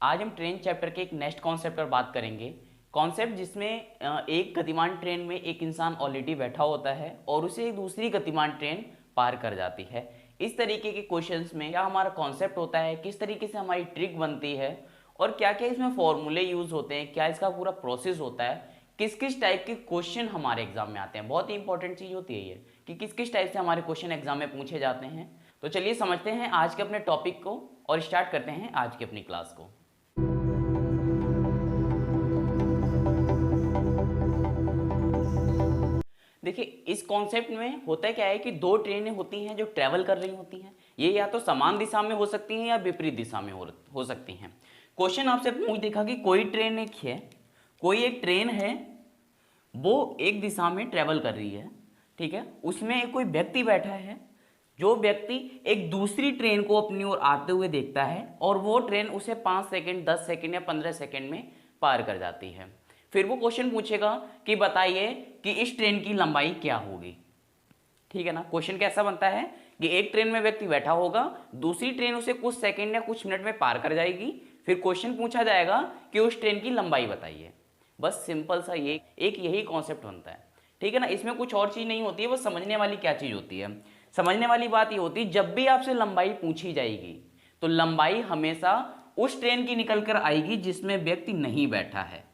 आज हम train chapter के एक नेक्स्ट कॉन्सेप्ट पर बात करेंगे। कॉन्सेप्ट जिसमें एक गतिमान ट्रेन में एक इंसान ऑलरेडी बैठा होता है और उसे एक दूसरी गतिमान ट्रेन पार कर जाती है। इस तरीके के क्वेश्चंस में क्या हमारा कॉन्सेप्ट होता है, किस तरीके से हमारी ट्रिक बनती है और क्या क्या इसमें फॉर्मूले यूज होते हैं, क्या इसका पूरा प्रोसेस होता है, किस किस टाइप के क्वेश्चन हमारे एग्जाम में आते हैं। बहुत ही इंपॉर्टेंट चीज होती है ये कि किस किस टाइप से हमारे क्वेश्चन एग्जाम में पूछे जाते हैं। तो चलिए समझते हैं आज के अपने टॉपिक को और स्टार्ट करते हैं आज की अपनी क्लास को। देखिए, इस कॉन्सेप्ट में होता क्या है कि दो ट्रेनें होती हैं जो ट्रैवल कर रही होती हैं। ये या तो समान दिशा में हो सकती हैं या विपरीत दिशा में हो सकती हैं। क्वेश्चन आपसे पूछ देखा कि कोई एक ट्रेन है, वो एक दिशा में ट्रैवल कर रही है, ठीक है। उसमें एक कोई व्यक्ति बैठा है, जो व्यक्ति एक दूसरी ट्रेन को अपनी ओर आते हुए देखता है और वो ट्रेन उसे 5 सेकंड, 10 सेकंड या 15 सेकंड में पार कर जाती है। फिर वो क्वेश्चन पूछेगा कि बताइए कि इस ट्रेन की लंबाई क्या होगी, ठीक है ना। क्वेश्चन कैसा बनता है कि एक ट्रेन में व्यक्ति बैठा होगा, दूसरी ट्रेन उसे कुछ सेकंड या कुछ मिनट में पार कर जाएगी। फिर क्वेश्चन पूछा जाएगा कि उस ट्रेन की लंबाई बताइए। बस सिंपल सा ये एक यही कॉन्सेप्ट बनता है, ठीक है ना। इसमें कुछ और चीज नहीं होती है। वो समझने वाली क्या चीज होती है, समझने वाली बात ये होती है जब भी आपसे लंबाई पूछी जाएगी तो लंबाई हमेशा उस ट्रेन की निकल कर आएगी जिसमें व्यक्ति नहीं बैठा है,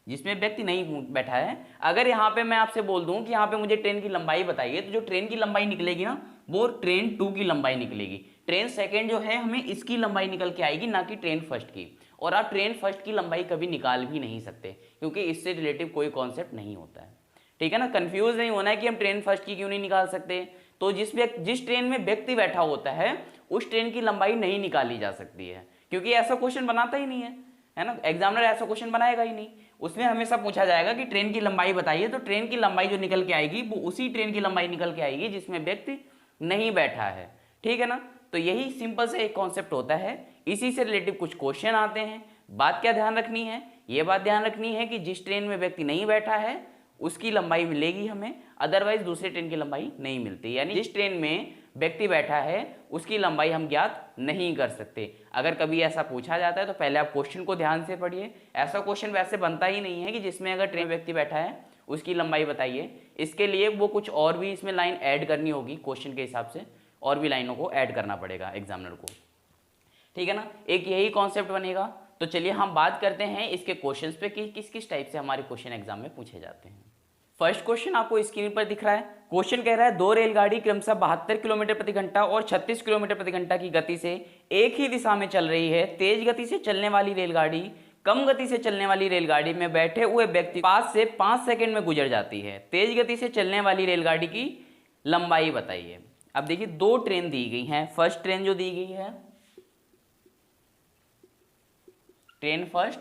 जिसमें व्यक्ति नहीं बैठा है। अगर यहाँ पे मैं आपसे बोल दूं कि यहाँ पे मुझे ट्रेन की लंबाई बताइए, तो जो ट्रेन की लंबाई निकलेगी ना, वो ट्रेन 2 की लंबाई निकलेगी। ट्रेन सेकंड जो है हमें इसकी लंबाई निकल के आएगी, ना कि ट्रेन फर्स्ट की। और आप ट्रेन फर्स्ट की लंबाई कभी निकाल भी नहीं सकते, क्योंकि इससे रिलेटिव कोई कॉन्सेप्ट नहीं होता है, ठीक है ना। कंफ्यूज नहीं होना है कि हम ट्रेन फर्स्ट की क्यों नहीं निकाल सकते। तो जिस ट्रेन में व्यक्ति बैठा होता है उस ट्रेन की लंबाई नहीं निकाली जा सकती है, क्योंकि ऐसा क्वेश्चन बनाता ही नहीं है ना। एग्जामिनर ऐसा क्वेश्चन बनाएगा ही नहीं। उसमें हमेशा पूछा जाएगा कि ट्रेन की लंबाई बताइए, तो ट्रेन की लंबाई जो निकल के आएगी वो उसी ट्रेन की लंबाई निकल के आएगी जिसमें व्यक्ति नहीं बैठा है, ठीक है ना। तो यही सिंपल से एक कॉन्सेप्ट होता है। इसी से रिलेटिव कुछ क्वेश्चन आते हैं। बात क्या ध्यान रखनी है, ये बात ध्यान रखनी है कि जिस ट्रेन में व्यक्ति नहीं बैठा है उसकी लंबाई मिलेगी हमें, अदरवाइज दूसरे ट्रेन की लंबाई नहीं मिलती। यानी जिस ट्रेन में व्यक्ति बैठा है उसकी लंबाई हम ज्ञात नहीं कर सकते। अगर कभी ऐसा पूछा जाता है तो पहले आप क्वेश्चन को ध्यान से पढ़िए। ऐसा क्वेश्चन वैसे बनता ही नहीं है कि जिसमें अगर ट्रेन व्यक्ति बैठा है उसकी लंबाई बताइए। इसके लिए वो कुछ और भी इसमें लाइन ऐड करनी होगी, क्वेश्चन के हिसाब से और भी लाइनों को ऐड करना पड़ेगा एग्जामिनर को, ठीक है ना। एक यही कॉन्सेप्ट बनेगा। तो चलिए हम बात करते हैं इसके क्वेश्चंस पे कि किस किस टाइप से हमारे क्वेश्चन एग्जाम में पूछे जाते हैं। फर्स्ट क्वेश्चन आपको स्क्रीन पर दिख रहा है। क्वेश्चन कह रहा है दो रेलगाड़ी क्रमशः 72 किलोमीटर प्रति घंटा और 36 किलोमीटर प्रति घंटा की गति से एक ही दिशा में चल रही है। तेज गति से चलने वाली रेलगाड़ी कम गति से चलने वाली रेलगाड़ी में बैठे हुए व्यक्ति 5 से 5 सेकंड में गुजर जाती है। तेज गति से चलने वाली रेलगाड़ी की लंबाई बताइए। अब देखिए दो ट्रेन दी गई हैं। फर्स्ट ट्रेन जो दी गई है, train first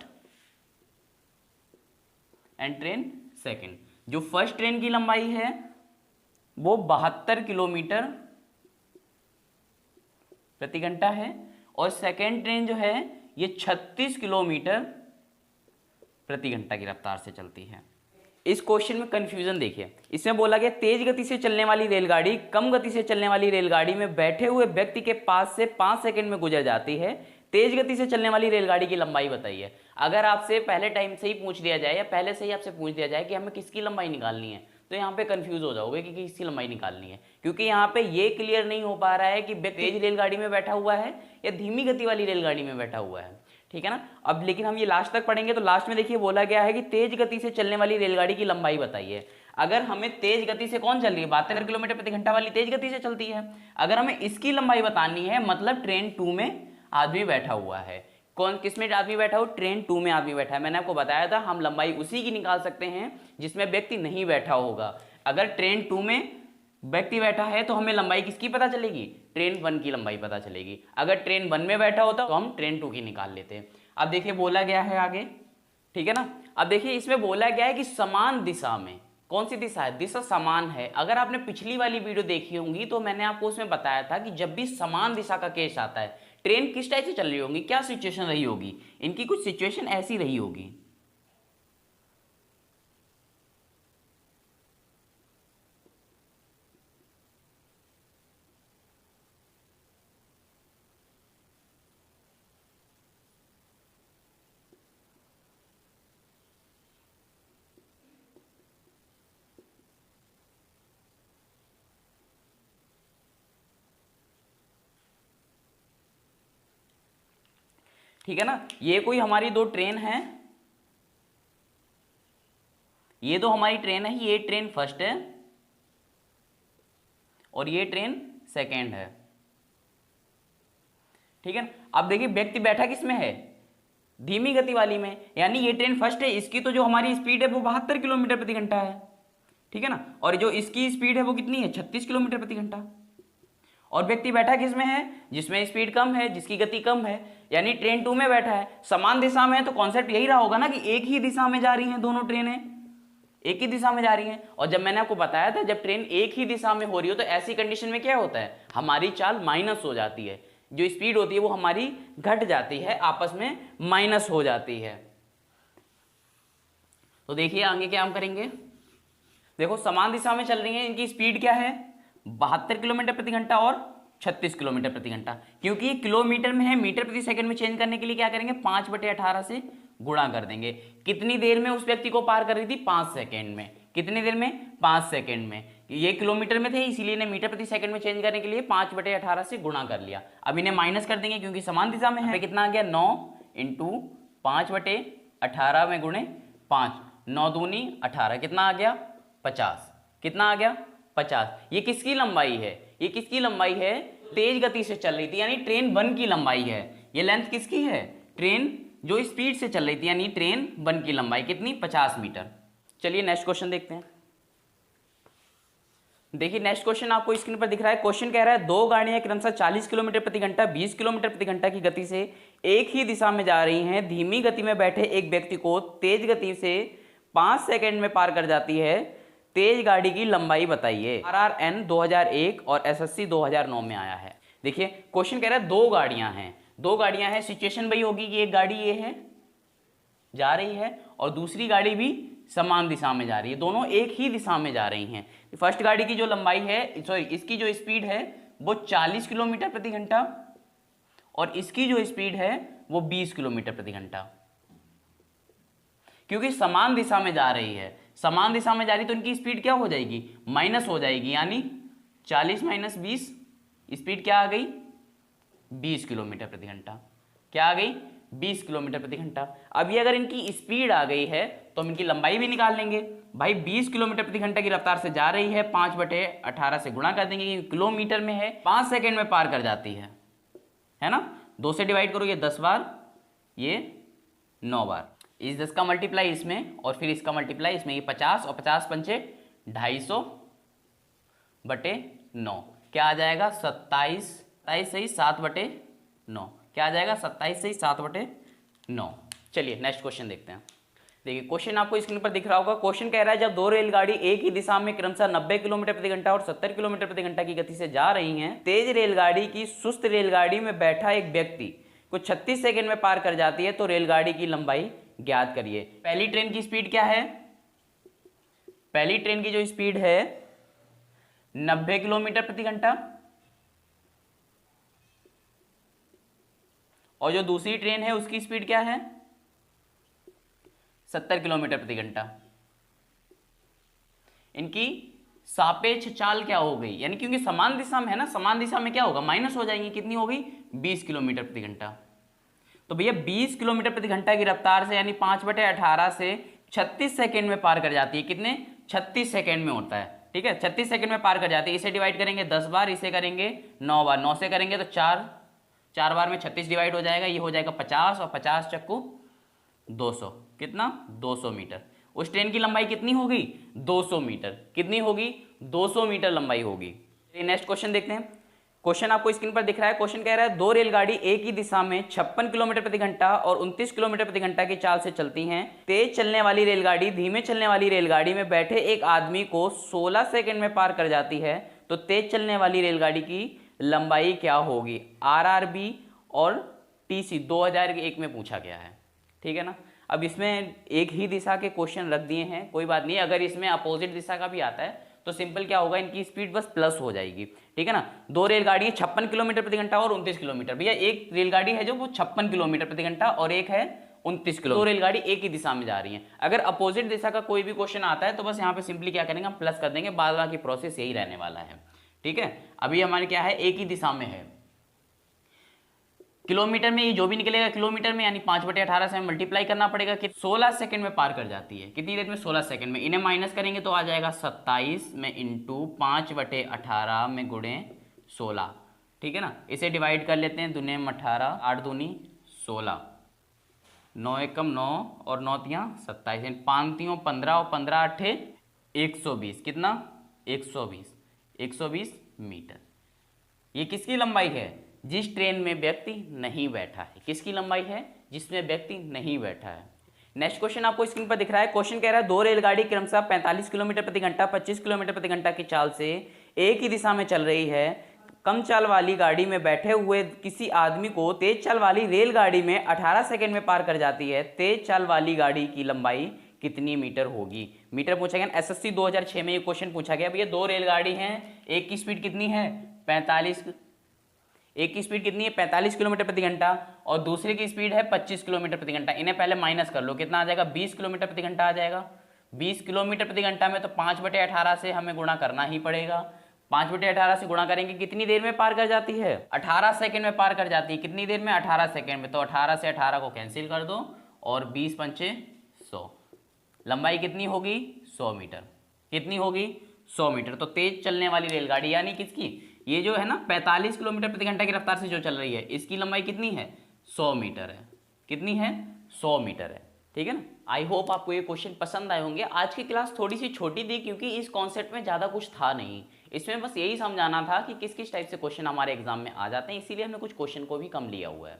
and train second. जो फर्स्ट ट्रेन की लंबाई है वो 72 किलोमीटर प्रति घंटा है और सेकंड ट्रेन जो है ये 36 किलोमीटर प्रति घंटा की रफ्तार से चलती है। इस क्वेश्चन में कंफ्यूजन देखिए, इसमें बोला गया तेज गति से चलने वाली रेलगाड़ी कम गति से चलने वाली रेलगाड़ी में बैठे हुए व्यक्ति के पास से 5 सेकंड में गुजर जाती है। तेज गति से चलने वाली रेलगाड़ी की लंबाई बताइए। अगर आपसे पहले टाइम से ही पूछ लिया जाए या पहले से ही आपसे पूछ दिया जाए कि हमें किसकी लंबाई निकालनी है, तो यहाँ पे कंफ्यूज हो जाओगे कि किसकी लंबाई निकालनी है, क्योंकि यहाँ पे ये क्लियर नहीं हो पा रहा है कि व्यक्ति तेज रेलगाड़ी में बैठा हुआ है या धीमी गति वाली रेलगाड़ी में बैठा हुआ है, ठीक है ना। अब लेकिन हम ये लास्ट तक पढ़ेंगे तो लास्ट में देखिए बोला गया है कि तेज गति से चलने वाली रेलगाड़ी की लंबाई बताइए। अगर हमें तेज गति से कौन चल रही है, 72 किलोमीटर प्रति घंटा वाली तेज गति से चलती है। अगर हमें इसकी लंबाई बतानी है मतलब ट्रेन 2 में आदमी बैठा हुआ है। कौन किस में आदमी बैठा हो, ट्रेन 2 में आदमी बैठा है। मैंने आपको बताया था हम लंबाई उसी की निकाल सकते हैं जिसमें व्यक्ति नहीं बैठा होगा। अगर ट्रेन 2 में व्यक्ति बैठा है तो हमें लंबाई किसकी पता चलेगी, ट्रेन 1 की लंबाई पता चलेगी। अगर ट्रेन 1 में बैठा होता तो हम ट्रेन 2 की निकाल लेते हैं। अब देखिए बोला गया है आगे, ठीक है ना। अब देखिए इसमें बोला गया है कि समान दिशा में, कौन सी दिशा है, दिशा समान है। अगर आपने पिछली वाली वीडियो देखी होंगी तो मैंने आपको उसमें बताया था कि जब भी समान दिशा का केस आता है ट्रेन किस टाइप से चल रही होगी, क्या सिचुएशन रही होगी। इनकी कुछ सिचुएशन ऐसी रही होगी। ठीक है ना। ये कोई हमारी दो ट्रेन है, ये दो हमारी ट्रेन है, ये ट्रेन फर्स्ट है और ये ट्रेन सेकेंड है, ठीक है ना। अब देखिए व्यक्ति बैठा किस में है, धीमी गति वाली में, यानी ये ट्रेन फर्स्ट है, इसकी तो जो हमारी स्पीड है वो 72 किलोमीटर प्रति घंटा है, ठीक है ना। और जो इसकी स्पीड है वो कितनी है, 36 किलोमीटर प्रति घंटा। और व्यक्ति बैठा किस में है, जिसमें स्पीड कम है, जिसकी गति कम है, यानी ट्रेन 2 में बैठा है, समान दिशा में है, तो कॉन्सेप्ट यही रहा होगा ना कि एक ही दिशा में जा रही हैं दोनों ट्रेनें, एक ही दिशा में जा रही हैं। और जब मैंने आपको बताया था जब ट्रेन एक ही दिशा में हो रही हो तो ऐसी कंडीशन में क्या होता है, हमारी चाल माइनस हो जाती है, जो स्पीड होती है वो हमारी घट जाती है, आपस में माइनस हो जाती है। तो देखिए आगे क्या हम करेंगे, देखो समान दिशा में चल रही हैं, इनकी स्पीड क्या है 72 किलोमीटर प्रति घंटा और 36 किलोमीटर प्रति घंटा। क्योंकि ये किलोमीटर में है, मीटर प्रति सेकंड में चेंज करने के लिए क्या करेंगे, 5/18 से गुणा कर देंगे। कितनी देर में उस व्यक्ति को पार कर रही थी, 5 सेकेंड में। कितनी देर में, 5 सेकेंड में। ये किलोमीटर में थे इसीलिए ने मीटर प्रति सेकंड में चेंज करने के लिए 5/18 से गुणा कर लिया। अब इन्हें माइनस कर देंगे क्योंकि समान दिशा में है। कितना आ गया, 9 इंटू 5/18 में गुणे 5, 9 दूनी 18, कितना आ गया 50। कितना आ गया 50। ये किसकी लंबाई है, ये किसकी लंबाई है, तेज गति से चल रही थी, यानी ट्रेन 1 की लंबाई है। ये लेंथ किसकी है, ट्रेन जो स्पीड से चल रही थी, यानी ट्रेन 1 की लंबाई कितनी, 50 मीटर। चलिए नेक्स्ट क्वेश्चन देखते हैं। देखिए नेक्स्ट क्वेश्चन आपको स्क्रीन पर दिख रहा है। क्वेश्चन कह रहा है दो गाड़ियां क्रमशः 40 किलोमीटर प्रति घंटा 20 किलोमीटर प्रति घंटा की गति से एक ही दिशा में जा रही हैं। धीमी गति में बैठे एक व्यक्ति को तेज गति से 5 सेकंड में पार कर जाती है। तेज गाड़ी की लंबाई बताइए। RRN 2001 और SSC 2009 में आया है। देखिए क्वेश्चन कह रहा है दो गाड़ियां हैं, दो गाड़ियां हैं, सिचुएशन वही होगी कि एक गाड़ी ये है जा रही है और दूसरी गाड़ी भी समान दिशा में जा रही है, दोनों एक ही दिशा में जा रही हैं। फर्स्ट गाड़ी की जो लंबाई है, सॉरी इसकी जो स्पीड है वो 40 किलोमीटर प्रति घंटा और इसकी जो स्पीड है वो 20 किलोमीटर प्रति घंटा। क्योंकि समान दिशा में जा रही है, समान दिशा में जा रही तो इनकी स्पीड क्या हो जाएगी, माइनस हो जाएगी, यानी 40 माइनस 20, स्पीड क्या आ गई 20 किलोमीटर प्रति घंटा। क्या आ गई 20 किलोमीटर प्रति घंटा। अब ये अगर इनकी स्पीड आ गई है तो हम इनकी लंबाई भी निकाल लेंगे। भाई 20 किलोमीटर प्रति घंटा की रफ्तार से जा रही है, 5/18 से गुणा कर देंगे, किलोमीटर में है, 5 सेकेंड में पार कर जाती है ना। 2 से डिवाइड करो, ये 10 बार, ये 9 बार। इस 10 का मल्टीप्लाई इसमें और फिर इसका मल्टीप्लाई इसमें, ये 50 और 50 पंचे 250/9, क्या आ जाएगा 27 सही 7/9, क्या आ जाएगा 27 सही 7/9। चलिए नेक्स्ट क्वेश्चन देखते हैं। देखिए क्वेश्चन आपको स्क्रीन पर दिख रहा होगा। क्वेश्चन कह रहा है जब दो रेलगाड़ी एक ही दिशा में क्रमशः 90 किलोमीटर प्रति घंटा और 70 किलोमीटर प्रति घंटा की गति से जा रही हैं, तेज रेलगाड़ी की सुस्त रेलगाड़ी में बैठा एक व्यक्ति को 36 सेकंड में पार कर जाती है, तो रेलगाड़ी की लंबाई ज्ञात करिए। पहली ट्रेन की स्पीड क्या है, पहली ट्रेन की जो स्पीड है 90 किलोमीटर प्रति घंटा और जो दूसरी ट्रेन है उसकी स्पीड क्या है 70 किलोमीटर प्रति घंटा। इनकी सापेक्ष चाल क्या हो गई, यानी क्योंकि समान दिशा में है ना, समान दिशा में क्या होगा माइनस हो जाएंगी, कितनी हो गई 20 किलोमीटर प्रति घंटा। तो भैया 20 किलोमीटर प्रति घंटा की रफ्तार से यानी 5/18 से 36 सेकेंड में पार कर जाती है। कितने 36 सेकेंड में होता है, ठीक है 36 सेकेंड में पार कर जाती है। इसे डिवाइड करेंगे 10 बार, इसे करेंगे 9 बार, 9 से करेंगे तो 4 बार में 36 डिवाइड हो जाएगा, ये हो जाएगा 50 और 50 चक्कू 200, कितना 200 मीटर। उस ट्रेन की लंबाई कितनी होगी 200 मीटर, कितनी होगी 200 मीटर लंबाई होगी। नेक्स्ट क्वेश्चन देखते हैं। क्वेश्चन आपको स्क्रीन पर दिख रहा है। क्वेश्चन कह रहा है दो रेलगाड़ी एक ही दिशा में 56 किलोमीटर प्रति घंटा और 29 किलोमीटर प्रति घंटा की चाल से चलती हैं। तेज चलने वाली रेलगाड़ी धीमे चलने वाली रेलगाड़ी में बैठे एक आदमी को 16 सेकंड में पार कर जाती है, तो तेज चलने वाली रेलगाड़ी की लंबाई क्या होगी। RRB और TC 2001 में पूछा गया है, ठीक है ना। अब इसमें एक ही दिशा के क्वेश्चन रख दिए हैं, कोई बात नहीं, अगर इसमें अपोजिट दिशा का भी आता है तो सिंपल क्या होगा, इनकी स्पीड बस प्लस हो जाएगी, ठीक है ना। दो रेलगाड़ी 56 किलोमीटर प्रति घंटा और 29 किलोमीटर। भैया एक रेलगाड़ी है जो वो 56 किलोमीटर प्रति घंटा और एक है 29 किलोमीटर। दो रेलगाड़ी एक ही दिशा में जा रही है। अगर अपोजिट दिशा का कोई भी क्वेश्चन आता है तो बस यहाँ पे सिंपली क्या करेंगे, हम प्लस कर देंगे, बाद बाकी प्रोसेस यही रहने वाला है, ठीक है। अभी हमारे क्या है, एक ही दिशा में है। किलोमीटर में ये जो भी निकलेगा किलोमीटर में, यानी 5/18 से हमें मल्टीप्लाई करना पड़ेगा कि 16 सेकंड में पार कर जाती है। कितनी देर में? 16 सेकंड में। इन्हें माइनस करेंगे तो आ जाएगा 27 में इंटू 5/18 में गुणे 16, ठीक है ना। इसे डिवाइड कर लेते हैं, दुने में 18, 8 दूनी 16, 9 एकम 9 और 9 तियाँ 27, 5 तियों 15 और 15 अट्ठे 120, कितना? 120 मीटर। ये किसकी लंबाई है? जिस ट्रेन में व्यक्ति नहीं बैठा है। किसकी लंबाई है? जिसमें व्यक्ति नहीं बैठा है। नेक्स्ट क्वेश्चन आपको स्क्रीन पर दिख रहा है। क्वेश्चन कह रहा है 2 रेलगाड़ी क्रमशः 45 किलोमीटर प्रति घंटा, 25 किलोमीटर प्रति घंटा की चाल से एक ही दिशा में चल रही है। कम चाल वाली गाड़ी में बैठे हुए किसी आदमी को तेज चाल वाली रेलगाड़ी में 18 सेकंड में पार कर जाती है। तेज चाल वाली गाड़ी की लंबाई कितनी मीटर होगी? मीटर पूछा गया। एसएससी 2006 में ये क्वेश्चन पूछा गया। भैया 2 रेलगाड़ी हैं, एक की स्पीड कितनी है? 45, एक की स्पीड कितनी है? 45 किलोमीटर प्रति घंटा और दूसरे की स्पीड है 25 किलोमीटर प्रति घंटा। इन्हें पहले माइनस कर लो, कितना आ जाएगा? 20 किलोमीटर प्रति घंटा आ जाएगा। 20 किलोमीटर प्रति घंटा में तो 5/18 से हमें गुणा करना ही पड़ेगा। 5/18 से गुणा करेंगे, कितनी देर में पार कर जाती है? 18 सेकंड में पार कर जाती है। कितनी देर में? 18 सेकंड में। तो 18 से 18 को कैंसिल कर दो और 20 पंचे 100। लंबाई कितनी होगी? 100 मीटर। कितनी होगी? 100 मीटर। तो तेज चलने वाली रेलगाड़ी यानी किसकी? ये जो है ना 45 किलोमीटर प्रति घंटा की रफ्तार से जो चल रही है, इसकी लंबाई कितनी है? 100 मीटर है। कितनी है? 100 मीटर है, ठीक है ना। आई होप आपको ये क्वेश्चन पसंद आए होंगे। आज की क्लास थोड़ी सी छोटी थी क्योंकि इस कॉन्सेप्ट में ज़्यादा कुछ था नहीं। इसमें बस यही समझाना था कि किस किस टाइप से क्वेश्चन हमारे एग्जाम में आ जाते हैं, इसीलिए हमने कुछ क्वेश्चन को भी कम लिया हुआ है,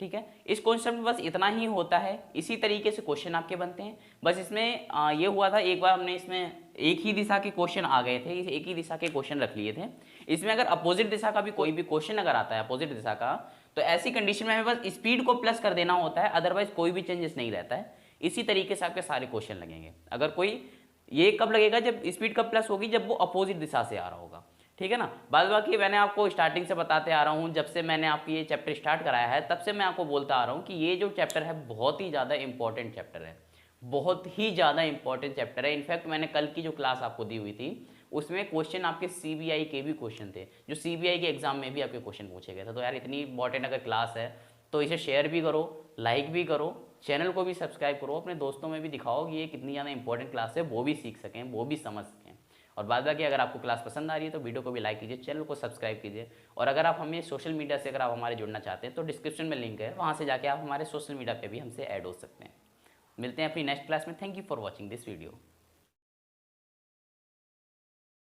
ठीक है। इस कॉन्सेप्ट में बस इतना ही होता है। इसी तरीके से क्वेश्चन आपके बनते हैं। बस इसमें ये हुआ था, एक बार हमने इसमें एक ही दिशा के क्वेश्चन आ गए थे, एक ही दिशा के क्वेश्चन रख लिए थे। इसमें अगर अपोजिट दिशा का भी कोई भी क्वेश्चन अगर आता है अपोजिट दिशा का, तो ऐसी कंडीशन में हमें बस स्पीड को प्लस कर देना होता है, अदरवाइज कोई भी चेंजेस नहीं रहता है। इसी तरीके से आपके सारे क्वेश्चन लगेंगे। अगर कोई, ये कब लगेगा? जब स्पीड कब प्लस होगी? जब वो अपोजिट दिशा से आ रहा होगा, ठीक है ना। बाद बाकी मैंने आपको स्टार्टिंग से बताते आ रहा हूँ, जब से मैंने आपकी ये चैप्टर स्टार्ट कराया है तब से मैं आपको बोलता आ रहा हूँ कि ये जो चैप्टर है बहुत ही ज़्यादा इंपॉर्टेंट चैप्टर है, बहुत ही ज़्यादा इंपॉर्टेंट चैप्टर है। इनफैक्ट मैंने कल की जो क्लास आपको दी हुई थी उसमें क्वेश्चन आपके सीबीआई के भी क्वेश्चन थे, जो सीबीआई के एग्जाम में भी आपके क्वेश्चन पूछे गए थे। तो यार इतनी इंपॉर्टेंट अगर क्लास है तो इसे शेयर भी करो, लाइक भी करो, चैनल को भी सब्सक्राइब करो, अपने दोस्तों में भी दिखाओ कि ये कितनी ज़्यादा इंपॉर्टेंट क्लास है, वो भी सीख सकें, वो भी समझ सकें। और बाद बाकी अगर आपको क्लास पसंद आ रही है तो वीडियो को भी लाइक कीजिए, चैनल को सब्सक्राइब कीजिए। और अगर आप हमें सोशल मीडिया से अगर आप हमारे जुड़ना चाहते हैं तो डिस्क्रिप्शन में लिंक है, वहाँ से जाके आप हमारे सोशल मीडिया पे भी हमसे ऐड हो सकते हैं। मिलते हैं अपनी नेक्स्ट क्लास में। Thank you for watching this video.